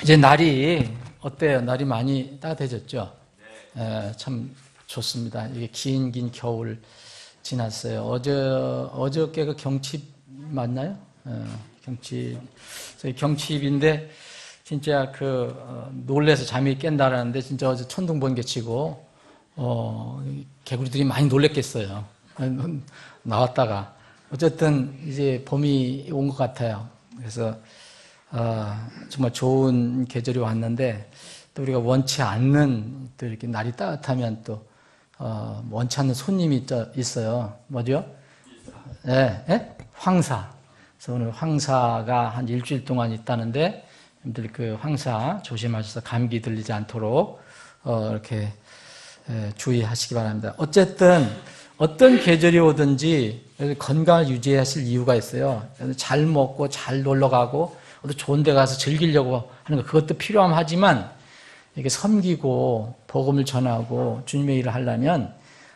이제 날이 어때요? 날이 많이 따뜻해졌죠? 참 좋습니다. 이게 긴 겨울 지났어요. 어저께 그 경칩 맞나요? 경칩인데 진짜 놀래서 잠이 깬다라는데 진짜 어제 천둥 번개 치고 개구리들이 많이 놀랬겠어요. 나왔다가 어쨌든 이제 봄이 온 것 같아요. 그래서 정말 좋은 계절이 왔는데 또 우리가 원치 않는 또 이렇게 날이 따뜻하면 또 원치 않는 손님이 있어요. 뭐죠? 황사. 그래서 오늘 황사가 한 일주일 동안 있다는데 여러분들 그 황사 조심하셔서 감기 들리지 않도록 이렇게 주의하시기 바랍니다. 어쨌든 어떤 계절이 오든지 건강을 유지하실 이유가 있어요. 잘 먹고 잘 놀러 가고 어디 좋은 데 가서 즐기려고 하는 거 그것도 필요하지만 이렇게 섬기고 복음을 전하고 주님의 일을 하려면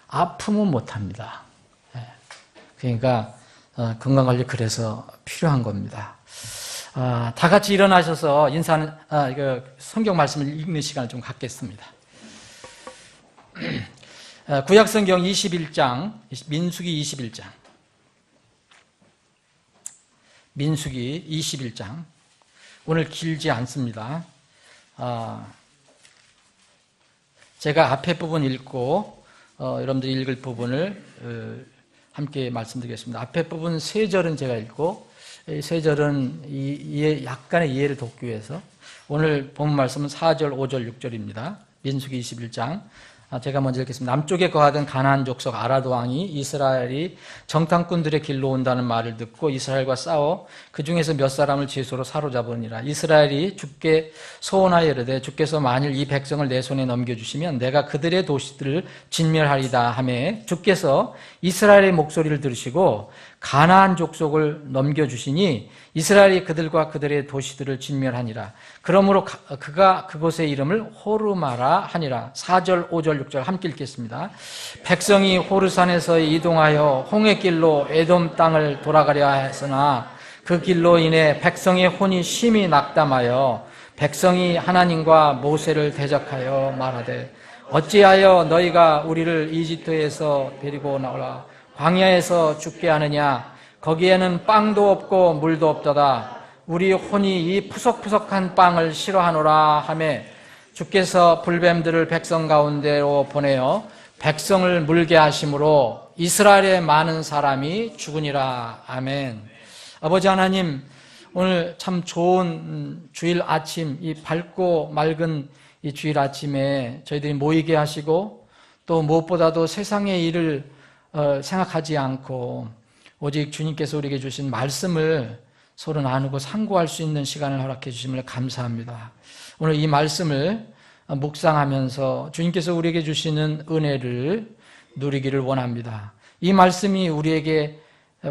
아프면 못합니다. 그러니까 건강관리 그래서 필요한 겁니다. 다 같이 일어나셔서 인사하는 성경 말씀을 읽는 시간을 좀 갖겠습니다. 구약성경 21장 민수기 21장 민수기 21장 오늘 길지 않습니다. 제가 앞에 부분 읽고 여러분들이 읽을 부분을 함께 말씀드리겠습니다. 앞에 부분 3절은 제가 읽고 이 3절은 약간의 이해를 돕기 위해서 오늘 본 말씀은 4절, 5절, 6절입니다. 민수기 21장 제가 먼저 읽겠습니다. 남쪽에 거하던 가나안 족속 아라드 왕이 이스라엘이 정탐꾼들의 길로 온다는 말을 듣고 이스라엘과 싸워 그 중에서 몇 사람을 죄수로 사로잡으니라. 이스라엘이 주께 소원하여 이르되 주께서 만일 이 백성을 내 손에 넘겨주시면 내가 그들의 도시들을 진멸하리다 하매 주께서 이스라엘의 목소리를 들으시고 가나안 족속을 넘겨주시니 이스라엘이 그들과 그들의 도시들을 진멸하니라. 그러므로 그가 그곳의 이름을 호르마라 하니라. 4절, 5절, 6절 함께 읽겠습니다. 백성이 호르산에서 이동하여 홍해길로 에돔 땅을 돌아가려 했으나 그 길로 인해 백성의 혼이 심히 낙담하여 백성이 하나님과 모세를 대적하여 말하되 어찌하여 너희가 우리를 이집트에서 데리고 나오라 광야에서 죽게 하느냐. 거기에는 빵도 없고 물도 없도다. 우리 혼이 이 푸석푸석한 빵을 싫어하노라 하매 주께서 불뱀들을 백성 가운데로 보내어 백성을 물게 하심으로 이스라엘의 많은 사람이 죽으니라. 아멘. 아버지 하나님, 오늘 참 좋은 주일 아침, 이 밝고 맑은 이 주일 아침에 저희들이 모이게 하시고 또 무엇보다도 세상의 일을 생각하지 않고 오직 주님께서 우리에게 주신 말씀을 서로 나누고 상고할 수 있는 시간을 허락해 주심을 감사합니다. 오늘 이 말씀을 묵상하면서 주님께서 우리에게 주시는 은혜를 누리기를 원합니다. 이 말씀이 우리에게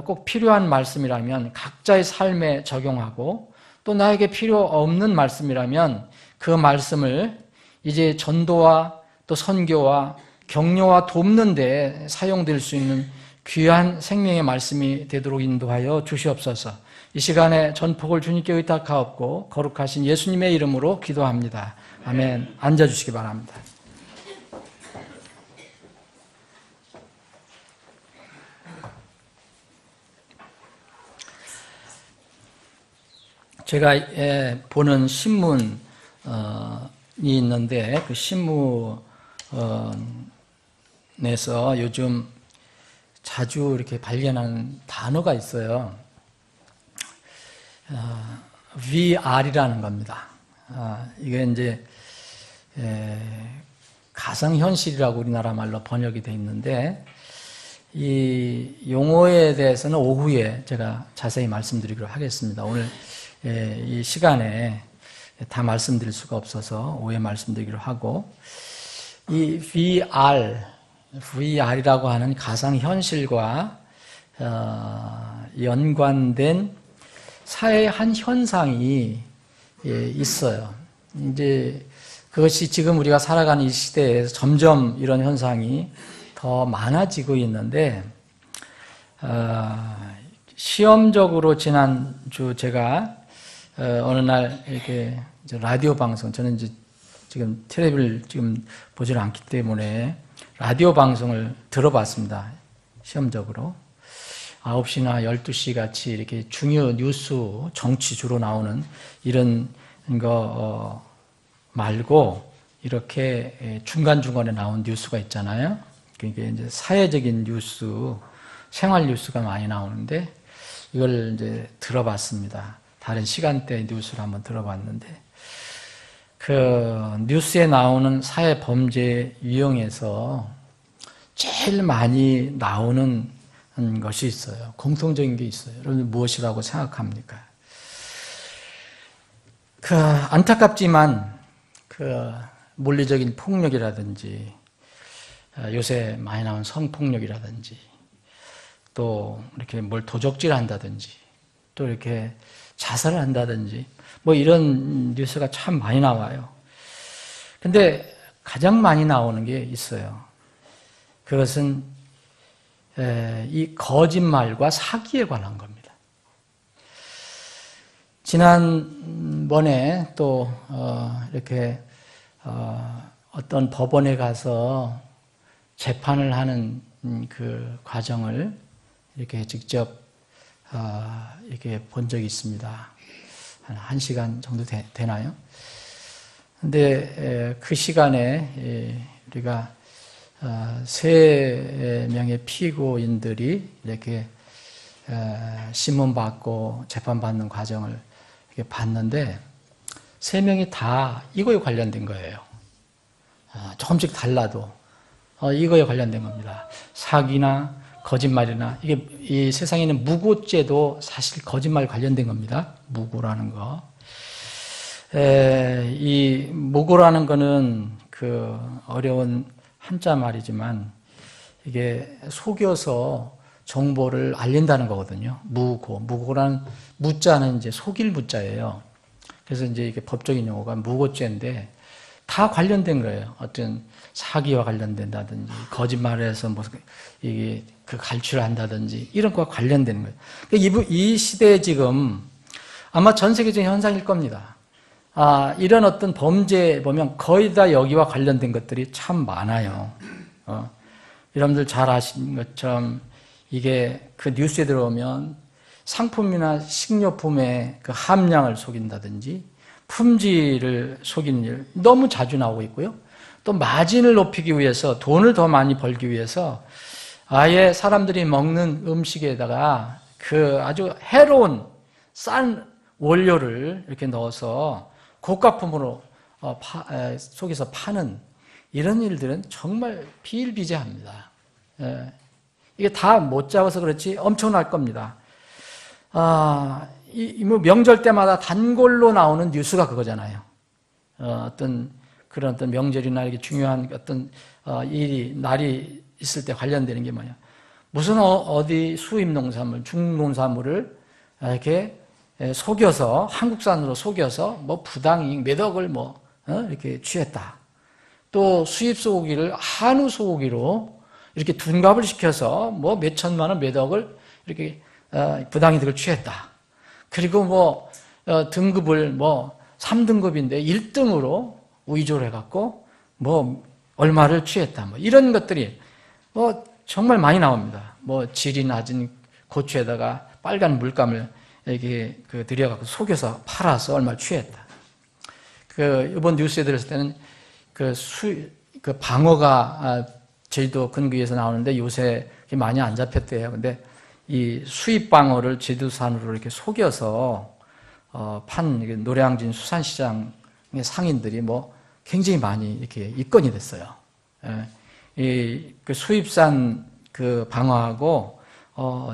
꼭 필요한 말씀이라면 각자의 삶에 적용하고 또 나에게 필요 없는 말씀이라면 그 말씀을 이제 전도와 또 선교와 격려와 돕는 데 사용될 수 있는 귀한 생명의 말씀이 되도록 인도하여 주시옵소서. 이 시간에 전폭을 주님께 의탁하옵고 거룩하신 예수님의 이름으로 기도합니다. 아멘. 앉아주시기 바랍니다. 제가 보는 신문이 있는데 그 신문에서 요즘 자주 이렇게 발견하는 단어가 있어요. VR이라는 겁니다. 이게 이제 가상현실이라고 우리나라 말로 번역이 되어 있는데 이 용어에 대해서는 오후에 제가 자세히 말씀드리기로 하겠습니다. 오늘 이 시간에 다 말씀드릴 수가 없어서 오후에 말씀드리기로 하고 이 VR이라고 하는 가상현실과 연관된 사회의 한 현상이 있어요. 이제 그것이 지금 우리가 살아가는 이 시대에서 점점 이런 현상이 더 많아지고 있는데 시험적으로 지난주 제가 어느 날 이렇게 이제 라디오 방송, 저는 이제 지금 텔레비를 지금 보질 않기 때문에 라디오 방송을 들어봤습니다. 시험적으로. 9시나 12시 같이 이렇게 중요 뉴스, 정치 주로 나오는 이런 거 말고 이렇게 중간중간에 나온 뉴스가 있잖아요. 그게 이제 사회적인 뉴스, 생활 뉴스가 많이 나오는데 이걸 이제 들어봤습니다. 다른 시간대 뉴스를 한번 들어봤는데 그 뉴스에 나오는 사회 범죄 유형에서 제일 많이 나오는 것이 있어요. 공통적인 게 있어요. 여러분 무엇이라고 생각합니까? 그 안타깝지만 그 물리적인 폭력이라든지 요새 많이 나온 성폭력이라든지 또 이렇게 뭘 도적질 한다든지 또 이렇게 자살을 한다든지 뭐 이런 뉴스가 참 많이 나와요. 근데 가장 많이 나오는 게 있어요. 그것은 이 거짓말과 사기에 관한 겁니다. 지난번에 또 이렇게 어떤 법원에 가서 재판을 하는 그 과정을 이렇게 직접 이렇게 본 적이 있습니다. 한 1시간 정도 되나요? 근데 그 시간에 우리가 3명의 피고인들이 이렇게 신문받고 재판받는 과정을 이렇게 봤는데 3명이 다 이거에 관련된 거예요. 조금씩 달라도 이거에 관련된 겁니다. 사기나 거짓말이나 이게 이 세상에 있는 무고죄도 사실 거짓말 관련된 겁니다. 무고라는 거. 이 무고라는 거는 그 어려운 한자 말이지만 이게 속여서 정보를 알린다는 거거든요. 무고란 무자는 이제 속일 무자예요. 그래서 이제 이게 법적인 용어가 무고죄인데 다 관련된 거예요. 어떤 사기와 관련된다든지 거짓말해서 뭐 이게 그 갈취를 한다든지 이런 거와 관련되는 거예요. 이 시대에 지금 아마 전 세계적인 현상일 겁니다. 이런 어떤 범죄에 보면 거의 다 여기와 관련된 것들이 참 많아요. 여러분들 잘 아시는 것처럼 이게 그 뉴스에 들어오면 상품이나 식료품의 그 함량을 속인다든지 품질을 속이는 일 너무 자주 나오고 있고요. 또 마진을 높이기 위해서 돈을 더 많이 벌기 위해서 아예 사람들이 먹는 음식에다가 그 아주 해로운 싼 원료를 이렇게 넣어서 고가품으로 속에서 파는 이런 일들은 정말 비일비재합니다. 이게 다 못 잡아서 그렇지 엄청날 겁니다. 뭐 명절 때마다 단골로 나오는 뉴스가 그거잖아요. 어떤 명절이나 이렇게 중요한 어떤 날이 있을 때 관련되는 게 뭐냐. 무슨 어디 수입 농산물, 중농산물을 이렇게 속여서, 한국산으로 속여서 뭐 부당이익 몇 억을 이렇게 취했다. 또 수입 소고기를 한우 소고기로 이렇게 둔갑을 시켜서 뭐 몇 천만 원, 몇 억을 이렇게 부당이득을 취했다. 그리고 등급을 3등급인데 1등으로 위조를 해갖고 얼마를 취했다. 이런 것들이 정말 많이 나옵니다. 질이 낮은 고추에다가 빨간 물감을 이렇게 들여갖고 속여서 팔아서 얼마를 취했다. 이번 뉴스에 들었을 때는 그 방어가 제주도 근교에서 나오는데 요새 많이 안 잡혔대요. 근데 이 수입 방어를 제주산으로 이렇게 속여서 판 노량진 수산시장의 상인들이 굉장히 많이 이렇게 입건이 됐어요. 그 수입산 그 방어하고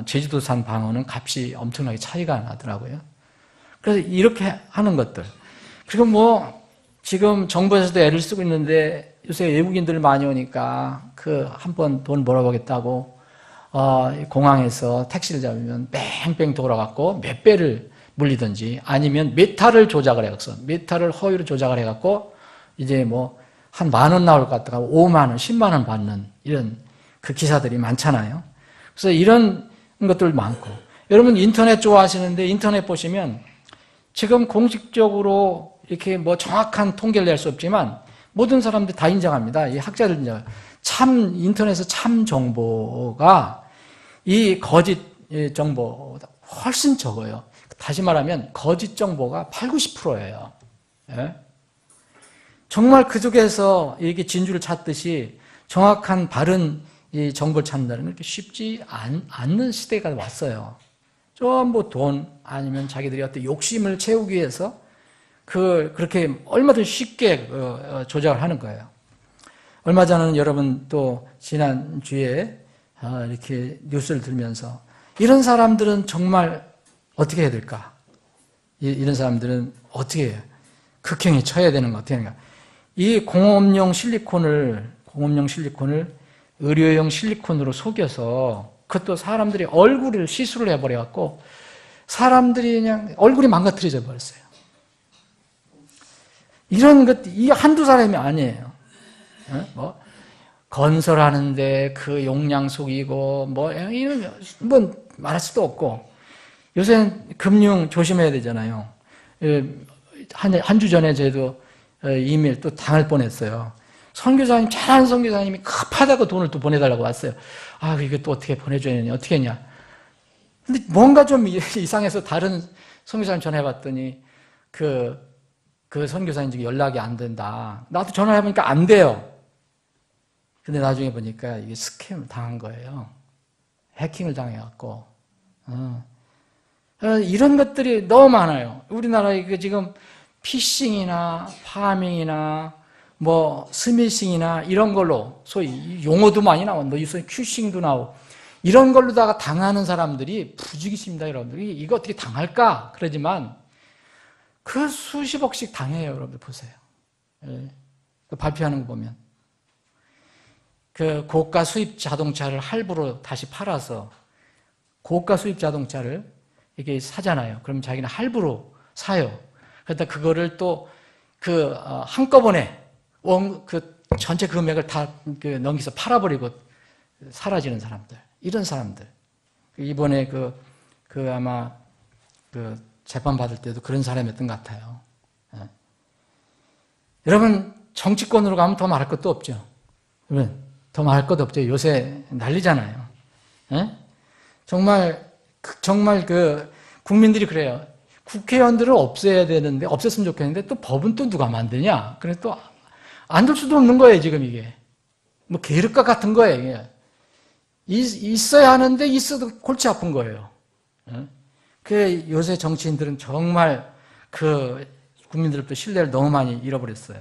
제주도산 방어는 값이 엄청나게 차이가 나더라고요. 그래서 이렇게 하는 것들. 그리고 지금 정부에서도 애를 쓰고 있는데 요새 외국인들 많이 오니까 한번 돈 벌어보겠다고 공항에서 택시를 잡으면 뺑뺑 돌아갖고 몇 배를 물리든지 아니면 메타를 조작을 해서 메타를 허위로 조작을 해갖고 이제 한 10,000원 나올 것 같다가 5만 원, 10만 원 받는 이런 그 기사들이 많잖아요. 그래서 이런 것들 많고 여러분 인터넷 좋아하시는데 인터넷 보시면 지금 공식적으로 이렇게 뭐 정확한 통계를 낼 수 없지만 모든 사람들이 다 인정합니다. 이 학자들 인정. 참 인터넷에서 참 정보가 이 거짓 정보보다 훨씬 적어요. 다시 말하면 거짓 정보가 8, 90%예요. 예? 정말 그 속에서 이게 진주를 찾듯이 정확한 바른 이 정보를 찾는다는 건 쉽지 않는 시대가 왔어요. 전부 돈 아니면 자기들이 어떤 욕심을 채우기 위해서 그렇게 얼마든지 쉽게 조작을 하는 거예요. 얼마 전에는 여러분 또 지난주에 이렇게 뉴스를 들으면서 이런 사람들은 정말 어떻게 해야 될까? 이런 사람들은 어떻게 해요? 극형에 처해야 되는 거 어떻게 하는가? 이 공업용 실리콘을 의료용 실리콘으로 속여서 그것도 사람들이 얼굴을 시술을 해버려갖고 사람들이 그냥 얼굴이 망가뜨려져 버렸어요. 이런 것, 이 한두 사람이 아니에요. 뭐, 건설하는데 그 용량 속이고, 이런 말할 수도 없고, 요새 금융 조심해야 되잖아요. 한 주 전에 저희도 이메일 또 당할 뻔했어요. 선교사님, 잘하는 선교사님이 급하다고 돈을 또 보내달라고 왔어요. 아, 이게 또 어떻게 보내줘야 되냐, 어떻게 했냐. 근데 뭔가 좀 이상해서 다른 선교사님 전화해봤더니 그 선교사님 지금 연락이 안 된다. 나도 전화해보니까 안 돼요. 근데 나중에 보니까 이게 스캠을 당한 거예요. 해킹을 당해갖고. 이런 것들이 너무 많아요. 우리나라에 지금 피싱이나 파밍이나 뭐 스미싱이나 이런 걸로 소위 용어도 많이 나오고 요새 큐싱도 나오고 이런 걸로다가 당하는 사람들이 부지기십니다. 여러분들이 이거 어떻게 당할까? 그러지만 그 수십억씩 당해요. 여러분들 보세요. 예. 발표하는 거 보면 그 고가 수입 자동차를 할부로 다시 팔아서 고가 수입 자동차를 이렇게 사잖아요. 그럼 자기는 할부로 사요. 그러다 그거를 또 한꺼번에 그 전체 금액을 다 넘겨서 팔아버리고 사라지는 사람들. 이런 사람들. 이번에 아마 재판 받을 때도 그런 사람이었던 것 같아요. 예. 여러분, 정치권으로 가면 더 말할 것도 없죠. 여러분, 더 말할 것도 없죠. 요새 난리잖아요. 예? 정말 국민들이 그래요. 국회의원들을 없애야 되는데, 없앴으면 좋겠는데, 또 법은 또 누가 만드냐? 그래 또, 안 될 수도 없는 거예요, 지금 이게. 뭐, 계륵과 같은 거예요, 이게. 있어야 하는데, 있어도 골치 아픈 거예요. 그 요새 정치인들은 정말 국민들로부터 신뢰를 너무 많이 잃어버렸어요.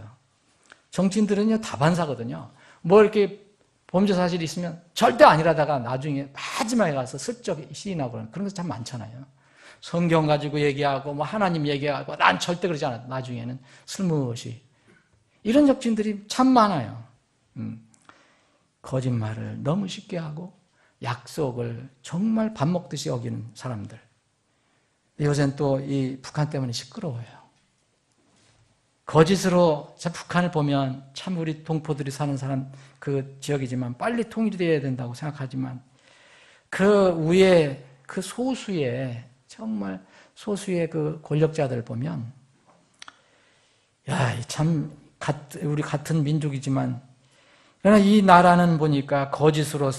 정치인들은요, 다반사거든요. 뭐 이렇게 범죄 사실이 있으면 절대 아니라다가 나중에 마지막에 가서 슬쩍 시인하고 그런 거 참 많잖아요. 성경 가지고 얘기하고 뭐 하나님 얘기하고 난 절대 그러지 않아. 나중에는 슬무시. 이런 정치인들이 참 많아요. 거짓말을 너무 쉽게 하고 약속을 정말 밥 먹듯이 여기는 사람들. 요새는 또 이 북한 때문에 시끄러워요. 거짓으로 북한을 보면 참 우리 동포들이 사는 사람 그 지역이지만 빨리 통일돼야 된다고 생각하지만 그 위에 그 소수의 정말 소수의 그 권력자들 보면 참 우리 같은 민족이지만 그러나 이 나라는 보니까 거짓으로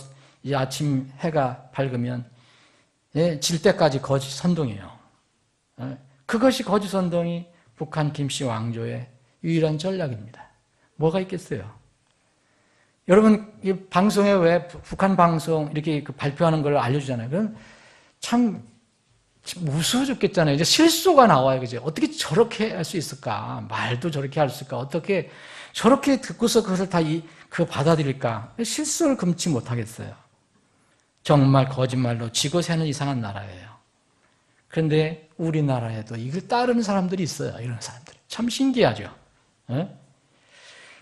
이 아침 해가 밝으면 질 때까지 거짓 선동이에요. 그것이 거짓 선동이 북한 김씨 왕조의 유일한 전략입니다. 뭐가 있겠어요? 여러분, 이 방송에 왜 북한 방송 이렇게 발표하는 걸 알려주잖아요. 그럼 참 무서워 죽겠잖아요. 이제 실수가 나와요. 그죠? 어떻게 저렇게 할 수 있을까? 말도 저렇게 할 수 있을까? 어떻게 저렇게 듣고서 그것을 다 받아들일까? 실수를 금치 못하겠어요. 정말 거짓말로 지고 새는 이상한 나라예요. 그런데 우리나라에도 이걸 따르는 사람들이 있어요. 이런 사람들이. 참 신기하죠.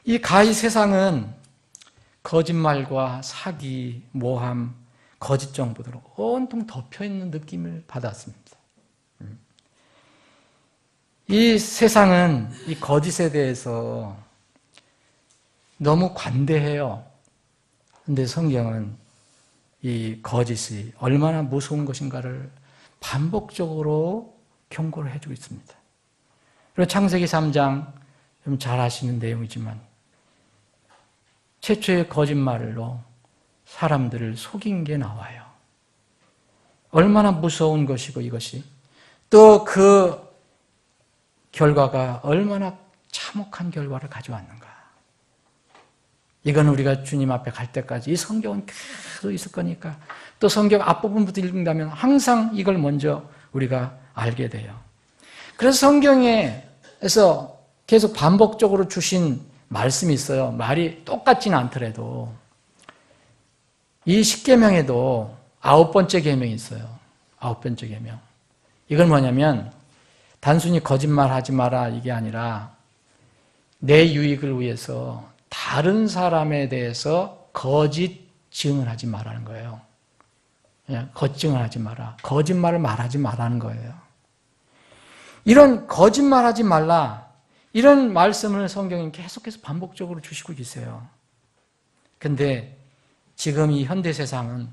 이 가히 세상은 거짓말과 사기, 모함, 거짓 정보들로 온통 덮여있는 느낌을 받았습니다. 이 세상은 이 거짓에 대해서 너무 관대해요. 그런데 성경은 이 거짓이 얼마나 무서운 것인가를 반복적으로 경고를 해주고 있습니다. 그리고 창세기 3장 좀 잘 아시는 내용이지만 최초의 거짓말로 사람들을 속인 게 나와요. 얼마나 무서운 것이고 이것이 또 그 결과가 얼마나 참혹한 결과를 가져왔는가. 이건 우리가 주님 앞에 갈 때까지 이 성경은 계속 있을 거니까 또 성경 앞부분부터 읽는다면 항상 이걸 먼저 우리가 알게 돼요. 그래서 성경에서 계속 반복적으로 주신 말씀이 있어요. 말이 똑같지는 않더라도 이 10계명에도 9번째 계명이 있어요. 9번째 계명. 이건 뭐냐면 단순히 거짓말하지 마라 이게 아니라 내 유익을 위해서 다른 사람에 대해서 거짓 증언하지 말라는 거예요. 거짓 증언하지 마라. 거짓말을 말하지 말라는 거예요. 이런 거짓말하지 말라 이런 말씀을 성경은 계속해서 반복적으로 주시고 계세요. 근데 지금 이 현대 세상은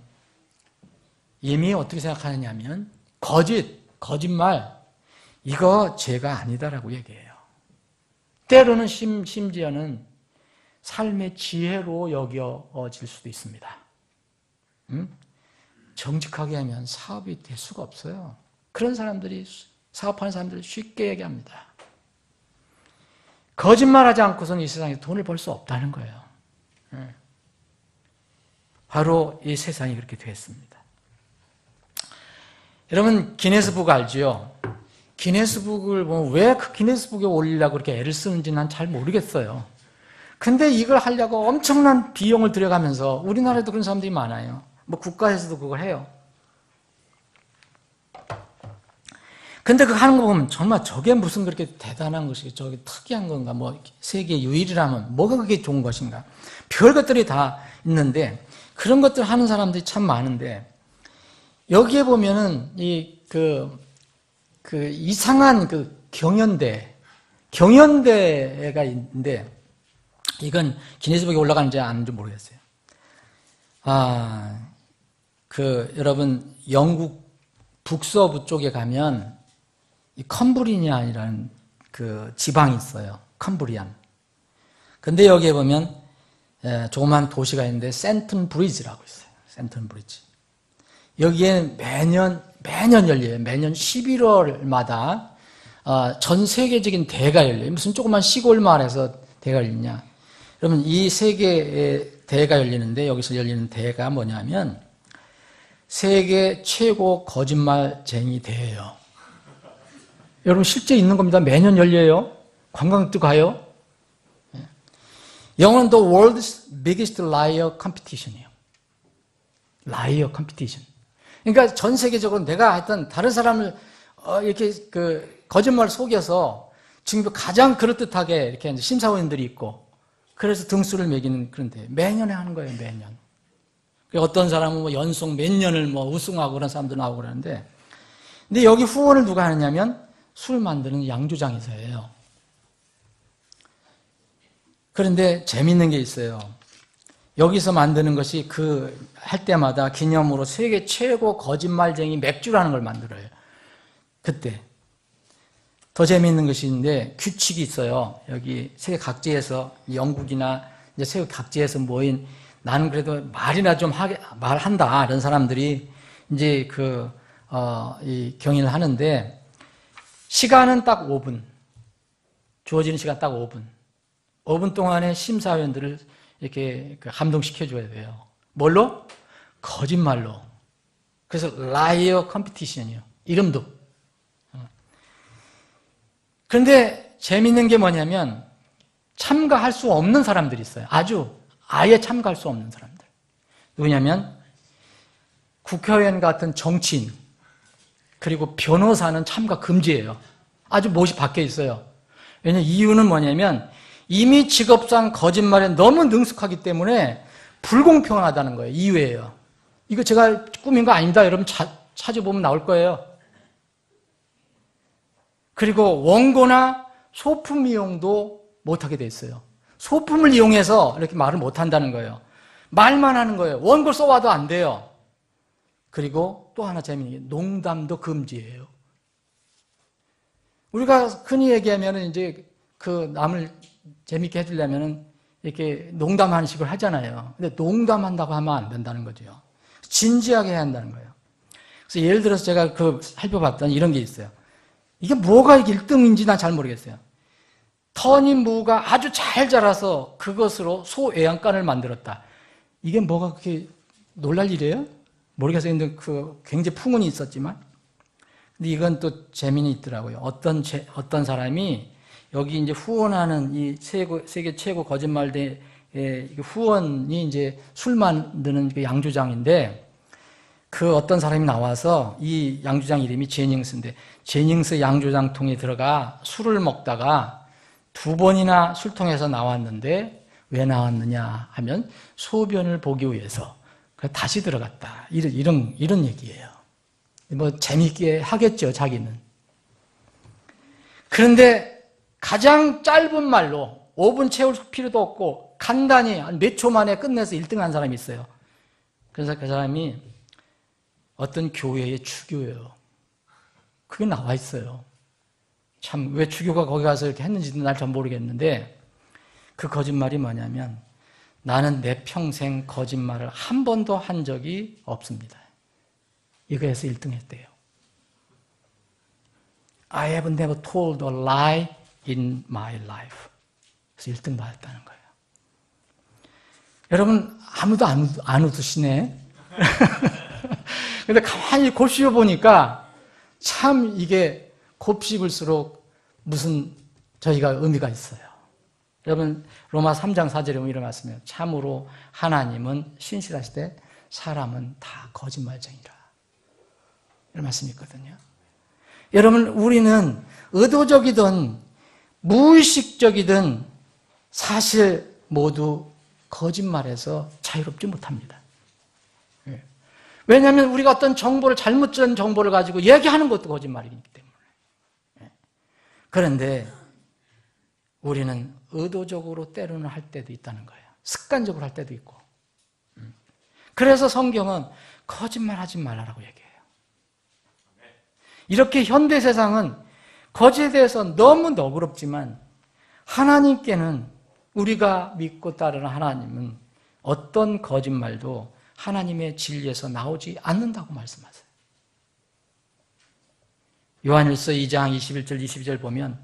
이미 어떻게 생각하느냐면 거짓말 이거 죄가 아니다라고 얘기해요. 때로는 심지어는 삶의 지혜로 여겨질 수도 있습니다. 정직하게 하면 사업이 될 수가 없어요. 그런 사람들이 사업하는 사람들이 쉽게 얘기합니다. 거짓말하지 않고서는 이 세상에 돈을 벌 수 없다는 거예요. 바로 이 세상이 그렇게 됐습니다. 여러분 기네스북 알지요? 기네스북을 보면 왜 그 기네스북에 올리려고 그렇게 애를 쓰는지 난 잘 모르겠어요. 근데 이걸 하려고 엄청난 비용을 들여가면서 우리나라에도 그런 사람들이 많아요. 뭐 국가에서도 그걸 해요. 근데 그거 하는 거 보면 정말 저게 무슨 그렇게 대단한 것이 저게 특이한 건가 뭐 세계 유일이라면 뭐가 그게 좋은 것인가 별 것들이 다 있는데 그런 것들 하는 사람들이 참 많은데 여기에 보면은 그 이상한 그 경연대가 있는데 이건 기네스북에 올라가는지 안 하는지 모르겠어요. 여러분 영국 북서부 쪽에 가면 이 컴브리니안이라는 그 지방이 있어요. 컴브리안. 근데 여기에 보면 조그만 도시가 있는데 센튼 브리지라고 있어요. 센튼 브리지. 여기에 매년 열려요. 매년 11월마다 전 세계적인 대회가 열려요. 무슨 조그만 시골 마을에서 대회가 열리냐. 여러분 이 세계의 대회가 열리는데 여기서 열리는 대회가 뭐냐면 세계 최고 거짓말쟁이 대회예요. 여러분 실제 있는 겁니다. 매년 열려요. 관광객도 가요. 영어는 The World's Biggest Liar Competition이에요. Liar Competition. 그러니까 전 세계적으로 내가 하여튼 다른 사람을 이렇게 그 거짓말 속여서 지금 가장 그럴듯하게 이렇게 심사위원들이 있고 그래서 등수를 매기는 그런 대회. 매년에 하는 거예요. 매년. 어떤 사람은 뭐 연속 몇 년을 뭐 우승하고 그런 사람도 나오고 그러는데 근데 여기 후원을 누가 하느냐면 술 만드는 양조장에서예요. 그런데 재밌는 게 있어요. 여기서 만드는 것이 할 때마다 기념으로 세계 최고 거짓말쟁이 맥주라는 걸 만들어요. 그때. 더 재미있는 것이 있는데 규칙이 있어요. 여기 세계 각지에서 영국이나 이제 세계 각지에서 모인 나는 그래도 말이나 좀 말한다. 이런 사람들이 이제 이 경연을 하는데 시간은 딱 5분. 주어지는 시간 딱 5분. 5분 동안에 심사위원들을 이렇게 감동시켜줘야 돼요. 뭘로? 거짓말로. 그래서 라이어 컴피티션이요. 이름도. 그런데 재밌는 게 뭐냐면 참가할 수 없는 사람들이 있어요. 아예 참가할 수 없는 사람들. 누구냐면 국회의원 같은 정치인 그리고 변호사는 참가 금지예요. 아주 못이 박혀 있어요. 왜냐하면 이유는 뭐냐면 이미 직업상 거짓말에 너무 능숙하기 때문에 불공평하다는 거예요. 이유예요. 이거 제가 꾸민 거 아닙니다. 여러분 찾아보면 나올 거예요. 그리고 원고나 소품 이용도 못하게 돼 있어요. 소품을 이용해서 이렇게 말을 못한다는 거예요. 말만 하는 거예요. 원고 써와도 안 돼요. 그리고 또 하나 재미있는 게 농담도 금지예요. 우리가 흔히 얘기하면은 이제 그 남을 재밌게 해주려면은 이렇게 농담하는 식으로 하잖아요. 근데 농담한다고 하면 안 된다는 거죠. 진지하게 해야 한다는 거예요. 그래서 예를 들어서 제가 그 살펴봤더니 이런 게 있어요. 이게 뭐가 이게 1등인지 난 잘 모르겠어요. 터니 무가 아주 잘 자라서 그것으로 소외양간을 만들었다. 이게 뭐가 그렇게 놀랄 일이에요? 모르겠어요. 근데 그 굉장히 풍운이 있었지만. 근데 이건 또 재미는 있더라고요. 어떤 사람이 여기 이제 후원하는 이 세계 최고 거짓말대 후원이 이제 술 만드는 그 양조장인데 그 어떤 사람이 나와서 이 양조장 이름이 제닝스인데 제닝스 양조장통에 들어가 술을 먹다가 2번이나 술통에서 나왔는데 왜 나왔느냐 하면 소변을 보기 위해서 다시 들어갔다. 이런 얘기예요. 뭐 재미있게 하겠죠, 자기는. 그런데 가장 짧은 말로 5분 채울 필요도 없고 간단히 몇 초 만에 끝내서 1등 한 사람이 있어요. 그래서 그 사람이 어떤 교회의 추교예요. 그게 나와 있어요. 참 왜 추교가 거기 가서 이렇게 했는지는 날 잘 모르겠는데 그 거짓말이 뭐냐면 나는 내 평생 거짓말을 한 번도 한 적이 없습니다. 이거에서 1등 했대요. I have never told a lie in my life. 그래서 1등 받았다는 거예요. 여러분 아무도 안 웃으시네. 근데 가만히 곱씹어 보니까 참 이게 곱씹을수록 무슨 저희가 의미가 있어요. 여러분 로마 3장 4절에 보면 이런 말씀이에요. 참으로 하나님은 신실하시되 사람은 다 거짓말쟁이라. 이런 말씀이 있거든요. 여러분 우리는 의도적이든 무의식적이든 사실 모두 거짓말에서 자유롭지 못합니다. 왜냐하면 우리가 어떤 정보를 잘못된 정보를 가지고 얘기하는 것도 거짓말이기 때문에. 그런데 우리는 의도적으로 때로는 할 때도 있다는 거예요. 습관적으로 할 때도 있고. 그래서 성경은 거짓말하지 말라고 얘기해요. 이렇게 현대 세상은 거짓에 대해서 너무 너그럽지만 하나님께는 우리가 믿고 따르는 하나님은 어떤 거짓말도 하나님의 진리에서 나오지 않는다고 말씀하세요. 요한일서 2장 21절 22절 보면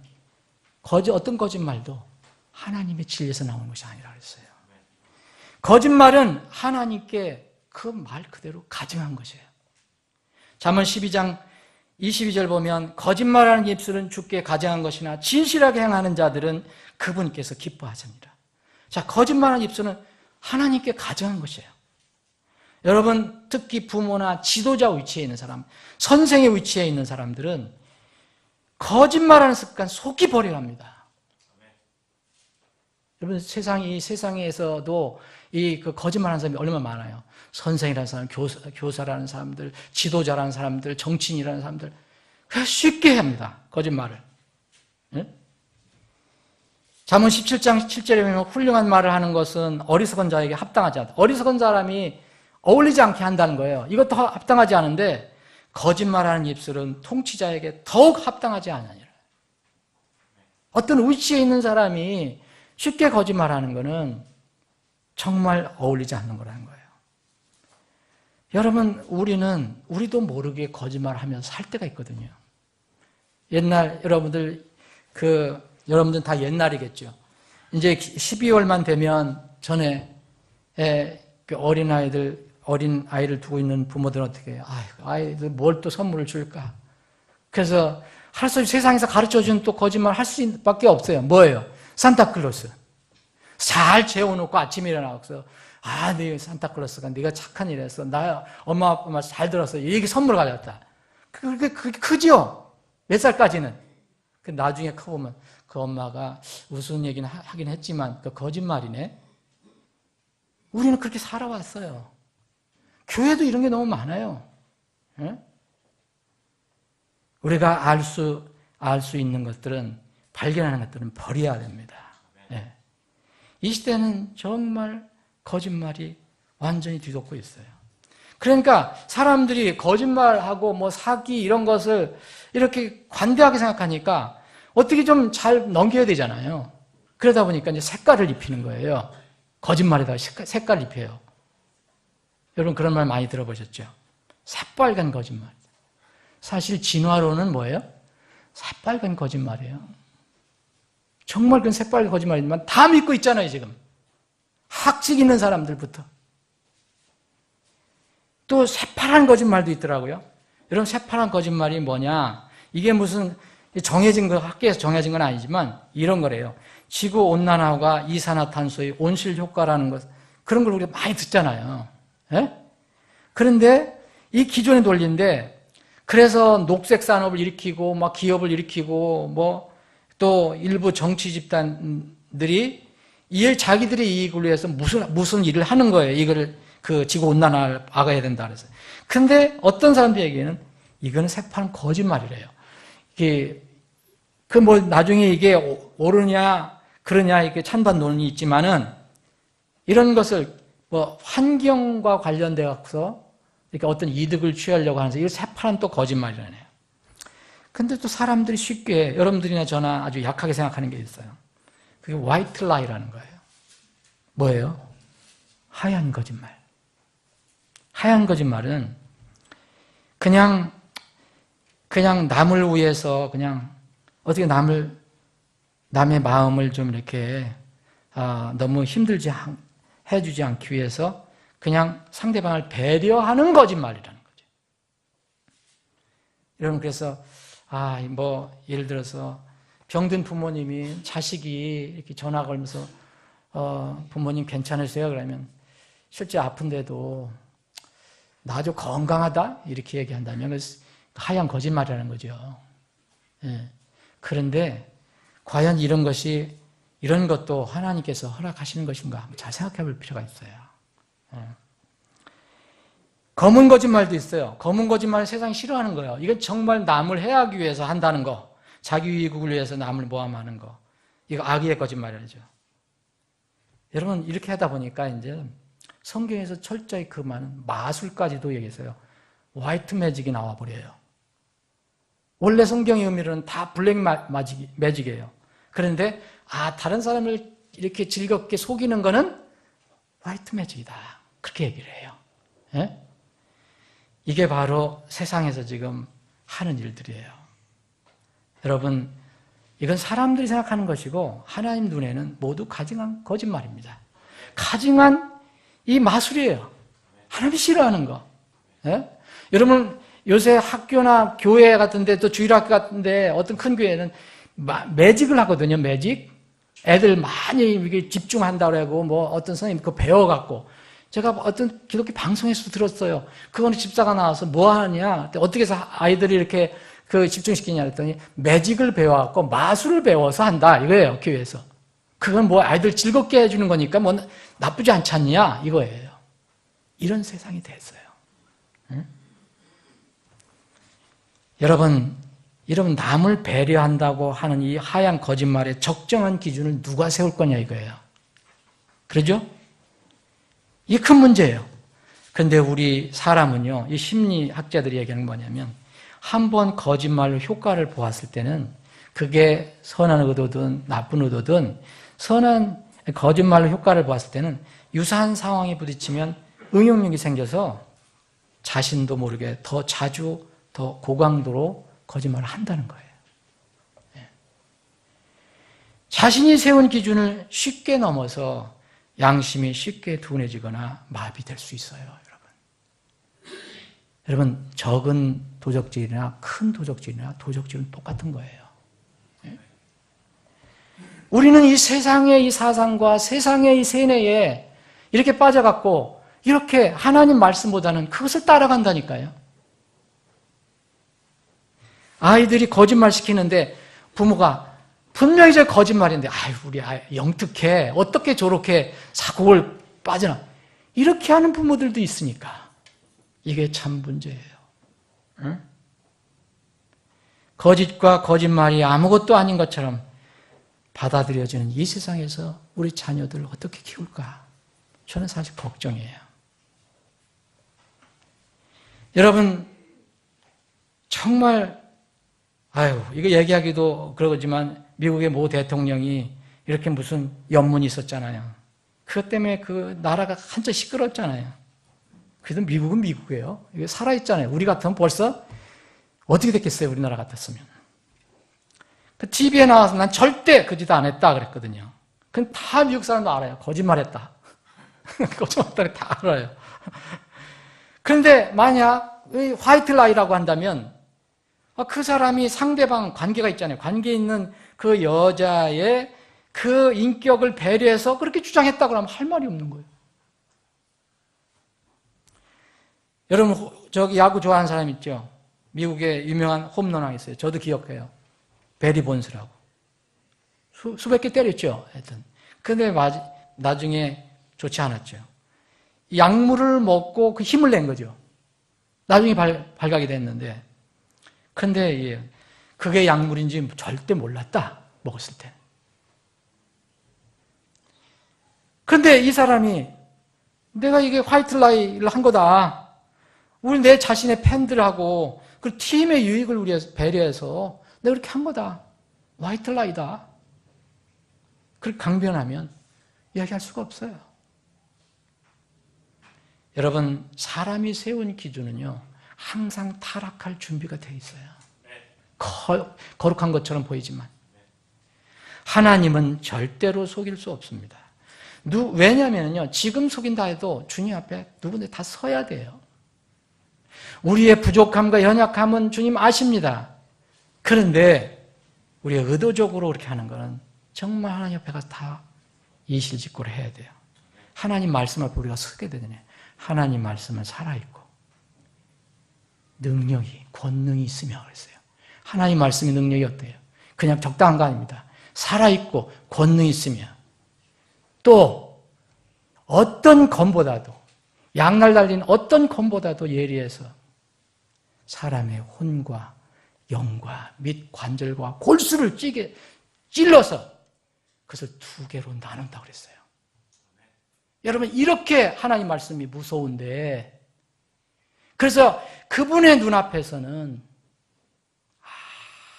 어떤 거짓말도 하나님의 진리에서 나오는 것이 아니라 그랬어요. 거짓말은 하나님께 그 말 그대로 가증한 것이에요. 잠언 12장 22절 보면 거짓말하는 입술은 주께 가증한 것이나 진실하게 행하는 자들은 그분께서 기뻐하십니다. 자, 거짓말하는 입술은 하나님께 가증한 것이에요. 여러분 특히 부모나 지도자 위치에 있는 사람, 선생의 위치에 있는 사람들은 거짓말하는 습관 속히 버려야 합니다. 여러분 세상에서도 그 거짓말하는 사람이 얼마나 많아요. 선생이라는 사람, 교사라는 사람들, 지도자라는 사람들, 정치인이라는 사람들 쉽게 합니다. 거짓말을. 네? 잠언 17장 7절에 보면 훌륭한 말을 하는 것은 어리석은 자에게 합당하지 않다. 어리석은 사람이 어울리지 않게 한다는 거예요. 이것도 합당하지 않은데 거짓말하는 입술은 통치자에게 더욱 합당하지 않으니라. 어떤 위치에 있는 사람이 쉽게 거짓말하는 것은 정말 어울리지 않는 거라는 거예요. 여러분 우리도 모르게 거짓말하면서 살 때가 있거든요. 옛날 여러분들 다 옛날이겠죠. 이제 12월만 되면 전에 어린 아이를 두고 있는 부모들은 어떻게 해요? 아이들 뭘 또 선물을 줄까? 그래서 할 수 없이 세상에서 가르쳐준 또 거짓말 할 수밖에 없어요. 뭐예요? 산타클로스. 잘 재워놓고 아침에 일어나서 네 산타클로스가 네가 착한 일 했어. 나 엄마 아빠 말 잘 들었어. 이게 선물 가져왔다. 그게 크죠? 몇 살까지는. 나중에 커보면 그 엄마가 우스운 얘기는 하긴 했지만 그 거짓말이네. 우리는 그렇게 살아왔어요. 교회도 이런 게 너무 많아요. 예? 우리가 알 수 있는 것들은, 발견하는 것들은 버려야 됩니다. 예. 이 시대는 정말 거짓말이 완전히 뒤덮고 있어요. 그러니까 사람들이 거짓말하고 사기 이런 것을 이렇게 관대하게 생각하니까 어떻게 좀 잘 넘겨야 되잖아요. 그러다 보니까 이제 색깔을 입히는 거예요. 거짓말에다가 색깔을 입혀요. 여러분 그런 말 많이 들어보셨죠? 새빨간 거짓말. 사실 진화론은 뭐예요? 새빨간 거짓말이에요. 정말 그건 새빨간 거짓말이지만 다 믿고 있잖아요, 지금. 학식 있는 사람들부터. 또 새파란 거짓말도 있더라고요. 여러분 새파란 거짓말이 뭐냐? 이게 무슨 정해진 거, 학계에서 정해진 건 아니지만 이런 거래요. 지구온난화가 이산화탄소의 온실 효과라는 것, 그런 걸 우리가 많이 듣잖아요. 예? 그런데 이 기존의 논리인데, 그래서 녹색 산업을 일으키고, 막 기업을 일으키고, 뭐, 또 일부 정치 집단들이 자기들의 이익을 위해서 무슨 일을 하는 거예요. 이거를, 지구온난화를 막아야 된다 그래서. 근데 어떤 사람들에게는 이거는 새파란 거짓말이래요. 나중에 이게 옳으냐, 그러냐, 이렇게 찬반 논이 있지만은, 이런 것을, 환경과 관련되어서, 이렇게 어떤 이득을 취하려고 하면서, 이거 새파란 또 거짓말이라네요. 근데 또 사람들이 쉽게, 여러분들이나 저나 아주 약하게 생각하는 게 있어요. 그게 화이트 라이라는 거예요. 뭐예요? 하얀 거짓말. 하얀 거짓말은 그냥 남을 위해서 어떻게 남의 마음을 좀 이렇게 너무 힘들지 해주지 않기 위해서 그냥 상대방을 배려하는 거짓말이라는 거죠. 여러분 그래서 예를 들어서 병든 부모님이 자식이 이렇게 전화 걸면서 부모님 괜찮으세요? 그러면 실제 아픈데도 나 아주 건강하다 이렇게 얘기한다면 하얀 거짓말이라는 거죠. 예. 그런데 과연 이런 것도 하나님께서 허락하시는 것인가 잘 생각해 볼 필요가 있어요. 예. 검은 거짓말도 있어요. 검은 거짓말을 세상이 싫어하는 거예요. 이건 정말 남을 해하기 위해서 한다는 거, 자기 이익을 위해서 남을 모함하는 거, 이거 악의의 거짓말이죠. 여러분 이렇게 하다 보니까 이제 성경에서 철저히 그 많은 마술까지도 얘기했어요. 화이트 매직이 나와버려요. 원래 성경의 의미로는 다 블랙 매직이에요. 그런데 다른 사람을 이렇게 즐겁게 속이는 거는 화이트 매직이다. 그렇게 얘기를 해요. 예? 이게 바로 세상에서 지금 하는 일들이에요. 여러분, 이건 사람들이 생각하는 것이고 하나님 눈에는 모두 가증한 거짓말입니다. 가증한 이 마술이에요. 하나님이 싫어하는 거. 예? 여러분 요새 학교나 교회 같은데 또 주일학교 같은데 어떤 큰 교회는 매직을 하거든요. 매직. 애들 많이 이게 집중한다고 하고 어떤 선생님 그거 배워갖고 제가 어떤 기독교 방송에서 들었어요. 그거는 집사가 나와서 뭐 하냐? 어떻게 해서 아이들이 이렇게 집중시키냐 그랬더니 매직을 배워갖고 마술을 배워서 한다 이거예요. 교회에서. 그건 아이들 즐겁게 해주는 거니까 나쁘지 않지 않냐 이거예요. 이런 세상이 됐어요. 응? 여러분 남을 배려한다고 하는 이 하얀 거짓말의 적정한 기준을 누가 세울 거냐 이거예요. 그러죠? 이게 큰 문제예요. 그런데 우리 사람은요, 이 심리학자들이 얘기하는 게 뭐냐면 한 번 거짓말로 효과를 보았을 때는 그게 선한 의도든 나쁜 의도든 선한 거짓말로 효과를 보았을 때는 유사한 상황에 부딪히면 응용력이 생겨서 자신도 모르게 더 자주 더 고강도로 거짓말을 한다는 거예요. 자신이 세운 기준을 쉽게 넘어서 양심이 쉽게 둔해지거나 마비될 수 있어요, 여러분. 여러분, 적은 도적질이나 큰 도적질은 똑같은 거예요. 우리는 이 세상의 이 사상과 세상의 이 세뇌에 이렇게 빠져갖고 이렇게 하나님 말씀보다는 그것을 따라간다니까요. 아이들이 거짓말 시키는데 부모가 분명히 저 거짓말인데 우리 아이 영특해. 어떻게 저렇게 사고를 빠지나. 이렇게 하는 부모들도 있으니까 이게 참 문제예요. 응? 거짓과 거짓말이 아무것도 아닌 것처럼 받아들여지는 이 세상에서 우리 자녀들을 어떻게 키울까? 저는 사실 걱정이에요. 여러분 정말 아유, 이거 얘기하기도 그러지만 미국의 모 대통령이 이렇게 무슨 연문이 있었잖아요. 그것 때문에 그 나라가 한참 시끄럽잖아요. 그래도 미국은 미국이에요. 이게 살아있잖아요. 우리 같으면 벌써 어떻게 됐겠어요? 우리나라 같았으면. 그 TV에 나와서 난 절대 그 짓 안 했다 그랬거든요. 그건 다 미국 사람도 알아요. 거짓말했다. 거짓말했다 다 알아요. 그런데 만약 화이트 라이라고 한다면 그 사람이 상대방 관계가 있잖아요. 관계 있는 그 여자의 그 인격을 배려해서 그렇게 주장했다고 하면 할 말이 없는 거예요. 여러분 저기 야구 좋아하는 사람 있죠? 미국의 유명한 홈런왕 있어요. 저도 기억해요. 베리 본스라고. 수백 개 때렸죠. 하여튼. 근데 나중에 좋지 않았죠. 약물을 먹고 그 힘을 낸 거죠. 나중에 발각이 됐는데. 근데 그게 약물인지 절대 몰랐다. 먹었을 때. 근데 이 사람이 내가 이게 화이트 라이를 한 거다. 우리 내 자신의 팬들하고 그 팀의 유익을 우리 배려해서 내가 그렇게 한 거다. 화이트 라이다. 그렇게 강변하면 이야기할 수가 없어요. 여러분, 사람이 세운 기준은요, 항상 타락할 준비가 되어 있어요. 거룩한 것처럼 보이지만. 하나님은 절대로 속일 수 없습니다. 왜냐면요, 지금 속인다 해도 주님 앞에 누군데 다 서야 돼요. 우리의 부족함과 연약함은 주님 아십니다. 그런데 우리가 의도적으로 그렇게 하는 것은 정말 하나님 앞에 가서 다 이실직고를 해야 돼요. 하나님 말씀 앞에 우리가 서게 되잖아요. 하나님 말씀은 살아있고 능력이, 권능이 있으며 그랬어요. 하나님 말씀의 능력이 어때요? 그냥 적당한 거 아닙니다. 살아있고 권능이 있으며 또 어떤 검보다도 양날 달린 어떤 검보다도 예리해서 사람의 혼과 영과 및 관절과 골수를 찔러서 그것을 두 개로 나눈다고 그랬어요. 여러분, 이렇게 하나님 말씀이 무서운데, 그래서 그분의 눈앞에서는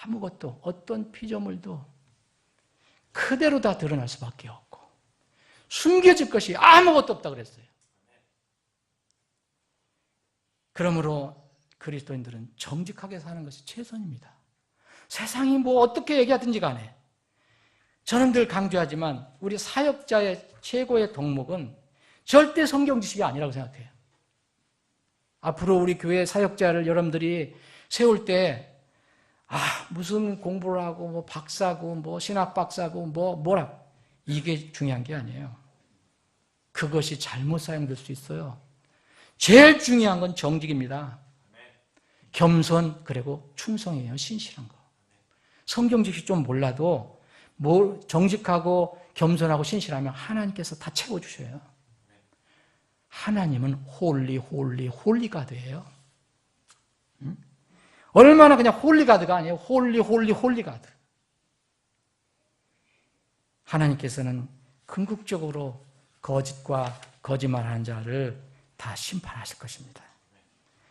아무것도, 어떤 피조물도 그대로 다 드러날 수밖에 없고, 숨겨질 것이 아무것도 없다고 그랬어요. 그러므로 그리스도인들은 정직하게 사는 것이 최선입니다. 세상이 뭐 어떻게 얘기하든지 간에, 저는 늘 강조하지만 우리 사역자의 최고의 덕목은 절대 성경 지식이 아니라고 생각해요. 앞으로 우리 교회 사역자를 여러분들이 세울 때 무슨 공부를 하고 뭐 박사고 뭐 신학 박사고 뭐라 이게 중요한 게 아니에요. 그것이 잘못 사용될 수 있어요. 제일 중요한 건 정직입니다. 겸손 그리고 충성이에요. 신실한 거. 성경 지식 좀 몰라도 정직하고 겸손하고 신실하면 하나님께서 다 채워주셔요. 하나님은 홀리가드예요. 얼마나 그냥 홀리가드가 아니에요. 홀리가드. 하나님께서는 궁극적으로 거짓과 거짓말하는 자를 다 심판하실 것입니다.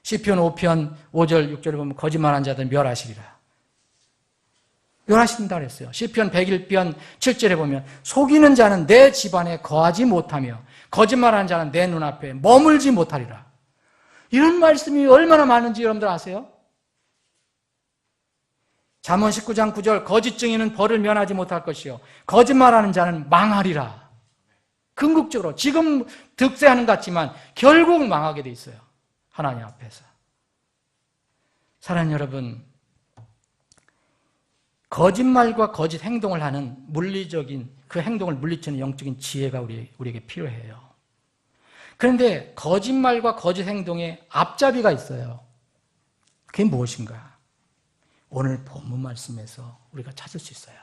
시편 5편 5절 6절을 보면 거짓말하는 자들 멸하시리라. 멸하신다 그랬어요. 시편 101편 7절에 보면 속이는 자는 내 집안에 거하지 못하며 거짓말하는 자는 내 눈앞에 머물지 못하리라. 이런 말씀이 얼마나 많은지 여러분들 아세요? 잠언 19장 9절 거짓 증인은 벌을 면하지 못할 것이요 거짓말하는 자는 망하리라. 궁극적으로 지금 득세하는 것 같지만 결국 망하게 돼 있어요. 하나님 앞에서. 사랑하는 여러분, 거짓말과 거짓 행동을 하는 물리적인 그 행동을 물리치는 영적인 지혜가 우리에게 필요해요. 그런데 거짓말과 거짓 행동에 앞잡이가 있어요. 그게 무엇인가? 오늘 본문 말씀에서 우리가 찾을 수 있어요.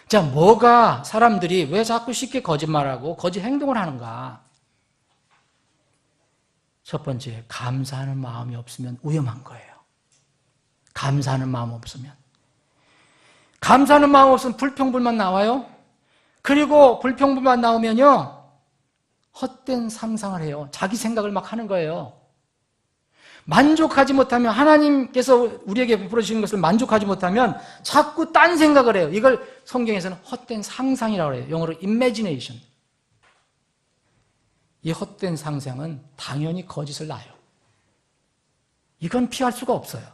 자, 뭐가 사람들이 왜 자꾸 쉽게 거짓말하고 거짓 행동을 하는가? 첫 번째, 감사하는 마음이 없으면 위험한 거예요. 감사하는 마음 없으면. 감사하는 마음 없으면 불평불만 나와요. 그리고 불평불만 나오면요, 헛된 상상을 해요. 자기 생각을 막 하는 거예요. 만족하지 못하면, 하나님께서 우리에게 베풀어 주시는 것을 만족하지 못하면 자꾸 딴 생각을 해요. 이걸 성경에서는 헛된 상상이라고 해요. 영어로 imagination. 이 헛된 상상은 당연히 거짓을 낳아요. 이건 피할 수가 없어요.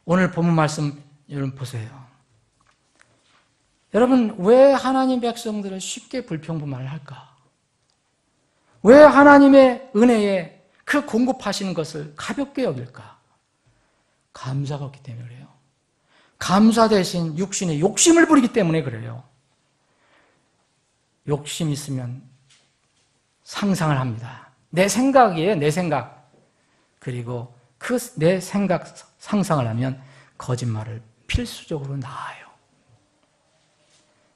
오늘 본문 말씀 여러분 보세요. 여러분, 왜 하나님 백성들을 쉽게 불평불만을 할까? 왜 하나님의 은혜에 그 공급하시는 것을 가볍게 여길까? 감사가 없기 때문에 그래요. 감사 대신 육신의 욕심을 부리기 때문에 그래요. 욕심 있으면 상상을 합니다. 내 생각이에요, 내 생각. 그리고 그 내 생각, 상상을 하면 거짓말을 필수적으로 낳아요.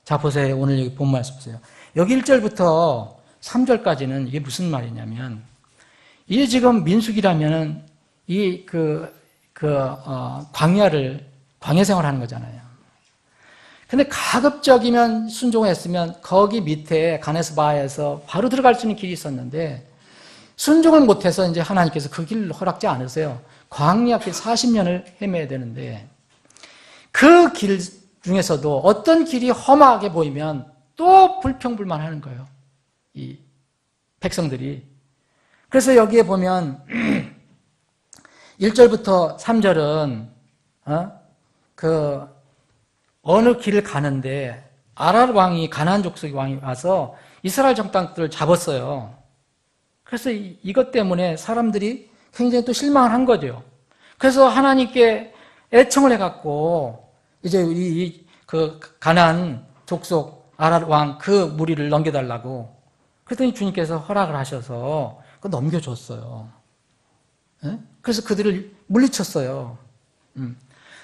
자, 보세요. 오늘 여기 본 말씀 보세요. 여기 1절부터 3절까지는 이게 무슨 말이냐면, 이게 지금 민수기라면은 광야 생활 하는 거잖아요. 근데 가급적이면 순종했으면 거기 밑에 가네스 바에서 바로 들어갈 수 있는 길이 있었는데, 순종을 못해서 이제 하나님께서 그 길을 허락지 않으세요. 광야 길 40년을 헤매야 되는데, 그 길 중에서도 어떤 길이 험하게 보이면 또 불평불만하는 거예요. 이 백성들이. 그래서 여기에 보면 1절부터 3절은 어느 길을 가는데 아랄 왕이, 가나안 족속의 왕이 와서 이스라엘 정탐꾼들을 잡았어요. 그래서 이것 때문에 사람들이 굉장히 또 실망을 한 거죠. 그래서 하나님께 애청을 해갖고 이제 가나안 족속 아랄 왕 그 무리를 넘겨달라고, 그랬더니 주님께서 허락을 하셔서 그거 넘겨줬어요. 그래서 그들을 물리쳤어요.